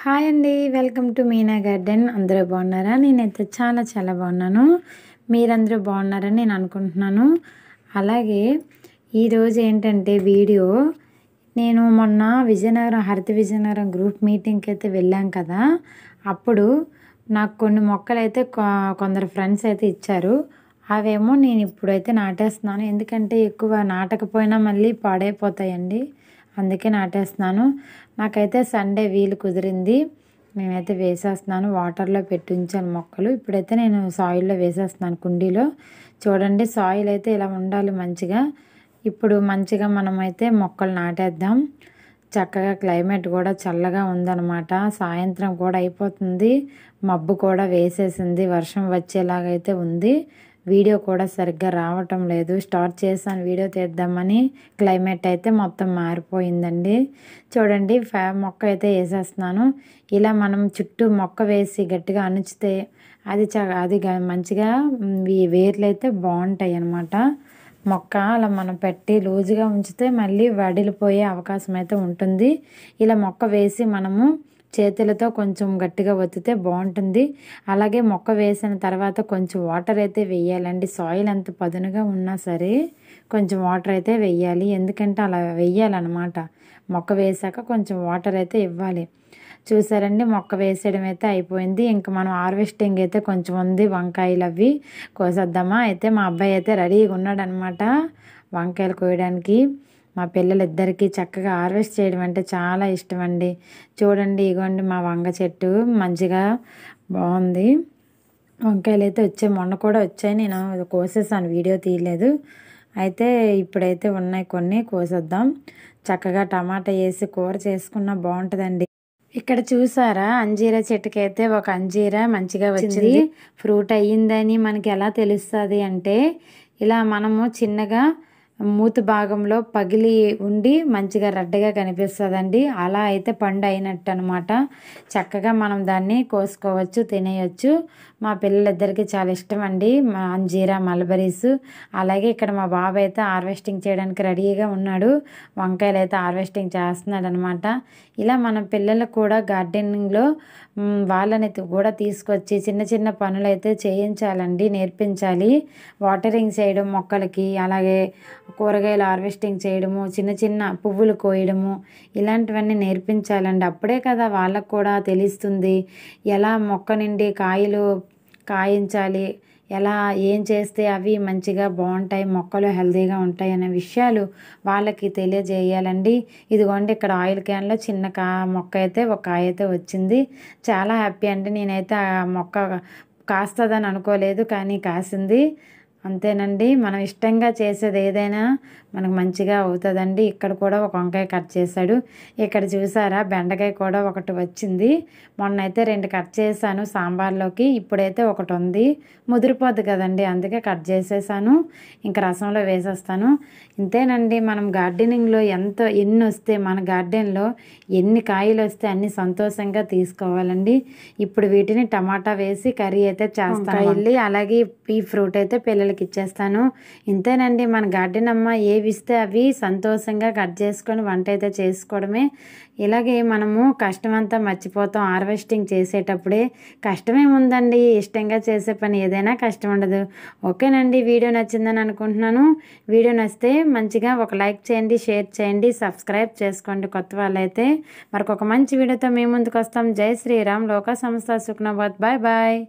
Hi అండి. Welcome to Meena garden. అందరూ బాగున్నారా? నేనైతే చాలా చాలా బాగున్నాను. మీరందరూ బాగున్నారని నేను అనుకుంటున్నాను. అలాగే ఈరోజు ఏంటంటే వీడియో, నేను మొన్న విజయనగరం హరిత విజయనగరం గ్రూప్ మీటింగ్కి అయితే వెళ్ళాం కదా. అప్పుడు నాకు కొన్ని మొక్కలు అయితే కొందరు ఫ్రెండ్స్ అయితే ఇచ్చారు. అవేమో నేను ఇప్పుడైతే నాటేస్తున్నాను. ఎందుకంటే ఎక్కువ నాటకపోయినా మళ్ళీ పాడైపోతాయండి. అందుకే నాటేస్తున్నాను. నాకైతే సండే వీలు కుదిరింది. నేనైతే వేసేస్తున్నాను. వాటర్లో పెట్టి ఉంచాను మొక్కలు. ఇప్పుడైతే నేను సాయిల్లో వేసేస్తున్నాను కుండీలో. చూడండి, సాయిల్ అయితే ఇలా ఉండాలి మంచిగా. ఇప్పుడు మంచిగా మనమైతే మొక్కలు నాటేద్దాం. చక్కగా క్లైమేట్ కూడా చల్లగా ఉందన్నమాట. సాయంత్రం కూడా అయిపోతుంది. మబ్బు కూడా వేసేసింది. వర్షం వచ్చేలాగైతే ఉంది. వీడియో కూడా సరిగ్గా రావటం లేదు. స్టార్ట్ చేశాను వీడియో తీద్దామని, క్లైమేట్ అయితే మొత్తం మారిపోయిందండి. చూడండి, మొక్క అయితే వేసేస్తున్నాను. ఇలా మనం చుట్టూ మొక్క వేసి గట్టిగా అణుచితే అది మంచిగా వేర్లు అయితే బాగుంటాయి అన్నమాట. మొక్క అలా మనం పెట్టి లూజుగా ఉంచితే మళ్ళీ వడిలిపోయే అవకాశం అయితే ఉంటుంది. ఇలా మొక్క వేసి మనము చేతులతో కొంచెం గట్టిగా ఒత్తితే బాగుంటుంది. అలాగే మొక్క వేసిన తర్వాత కొంచెం వాటర్ అయితే వేయాలండి. సాయిల్ ఎంత పదునుగా ఉన్నా సరే కొంచెం వాటర్ అయితే వేయాలి. ఎందుకంటే అలా వేయాలన్నమాట. మొక్క వేసాక కొంచెం వాటర్ అయితే ఇవ్వాలి. చూసారండి, మొక్క వేసేయడం అయితే అయిపోయింది. ఇంకా మనం హార్వెస్టింగ్ అయితే కొంచెం ఉంది. వంకాయలు అవి కోసేద్దామా. అయితే మా అబ్బాయి అయితే రెడీగా ఉన్నాడనమాట వంకాయలు కోయడానికి. మా పిల్లలిద్దరికీ చక్కగా హార్వెస్ట్ చేయడం అంటే చాలా ఇష్టం అండి. చూడండి, ఇగోండి మా వంగ చెట్టు మంచిగా బాగుంది. వంకాయలు అయితే వచ్చాయి, మొన్న కూడా వచ్చాయి. నేను కోసేసాను, వీడియో తీయలేదు. అయితే ఇప్పుడైతే ఉన్నాయి కొన్ని, కోసేద్దాం. చక్కగా టమాటా వేసి కూర చేసుకున్నా బాగుంటుందండి. ఇక్కడ చూసారా, అంజీరా చెట్టుకి అయితే ఒక అంజీరా మంచిగా వచ్చింది. ఫ్రూట్ అయ్యిందని మనకి ఎలా తెలుస్తుంది అంటే, ఇలా మనము చిన్నగా మూతి భాగంలో పగిలి ఉండి మంచిగా రెడ్డగా కనిపిస్తుందండి. అలా అయితే పండు అయినట్టు అనమాట. చక్కగా మనం దాన్ని కోసుకోవచ్చు, తినేయచ్చు. మా పిల్లలిద్దరికి చాలా ఇష్టం అండి మా అంజీరా, మల్బరీస్. అలాగే ఇక్కడ మా బాబాయ్ అయితే హార్వెస్టింగ్ చేయడానికి రెడీగా ఉన్నాడు. వంకాయలు అయితే హార్వెస్టింగ్ చేస్తున్నాడు అనమాట. ఇలా మన పిల్లలకు కూడా గార్డెనింగ్లో వాళ్ళని కూడా తీసుకొచ్చి చిన్న చిన్న పనులు అయితే చేయించాలండి, నేర్పించాలి. వాటరింగ్ చేయడం మొక్కలకి, అలాగే కూరగాయలు హార్వెస్టింగ్ చేయడము, చిన్న చిన్న పువ్వులు కోయడము, ఇలాంటివన్నీ నేర్పించాలండి. అప్పుడే కదా వాళ్ళకు కూడా తెలుస్తుంది ఎలా మొక్క నుండి కాయలు కాయించాలి, ఎలా ఏం చేస్తే అవి మంచిగా బాగుంటాయి, మొక్కలు హెల్తీగా ఉంటాయి అనే విషయాలు వాళ్ళకి తెలియజేయాలండి. ఇదిగోండి, ఇక్కడ ఆయిల్ క్యాన్లో చిన్న మొక్క అయితే ఒక కాయ అయితే వచ్చింది. చాలా హ్యాపీ అండి. నేనైతే ఆ మొక్క కాస్తుందని అనుకోలేదు, కానీ కాసింది. అంతేనండి, మనం ఇష్టంగా చేసేది ఏదైనా మనకు మంచిగా అవుతుందండి. ఇక్కడ కూడా ఒక వంకాయ కట్ చేశాడు. ఇక్కడ చూసారా, బెండకాయ కూడా ఒకటి వచ్చింది. మొన్న అయితే 2 కట్ చేశాను సాంబార్లోకి. ఇప్పుడైతే ఒకటి ఉంది. ముదిరిపోద్ది కదండి, అందుకే కట్ చేసేసాను. ఇంకా రసంలో వేసేస్తాను. ఇంతేనండి, మనం గార్డెనింగ్లో ఎన్ని వస్తే మన గార్డెన్లో ఎన్ని కాయలు వస్తే అన్ని సంతోషంగా తీసుకోవాలండి. ఇప్పుడు వీటిని టమాటా వేసి కర్రీ అయితే చేస్తాను వెళ్ళి. అలాగే ఈ ఫ్రూట్ అయితే పిల్లలకి ఇచ్చేస్తాను. ఇంతేనండి, మన గార్డెన్ అమ్మ ఏవి ఇస్తే అవి సంతోషంగా కట్ చేసుకొని వంట అయితే చేసుకోవడమే. ఇలాగే మనము కష్టమంతా మర్చిపోతాం హార్వెస్టింగ్ చేసేటప్పుడే. కష్టమేముందండి, ఇష్టంగా చేసే పని ఏదైనా కష్టం ఉండదు. ఓకేనండి, వీడియో నచ్చిందని అనుకుంటున్నాను. వీడియో నచ్చితే మంచిగా ఒక లైక్ చేయండి, షేర్ చేయండి, సబ్స్క్రైబ్ చేసుకోండి కొత్త వాళ్ళైతే. మరొక మంచి వీడియోతో మేము ముందుకు వస్తాం. జై శ్రీరామ్. లోక సంస్థ సుఖ్నాబాద్. Bye bye.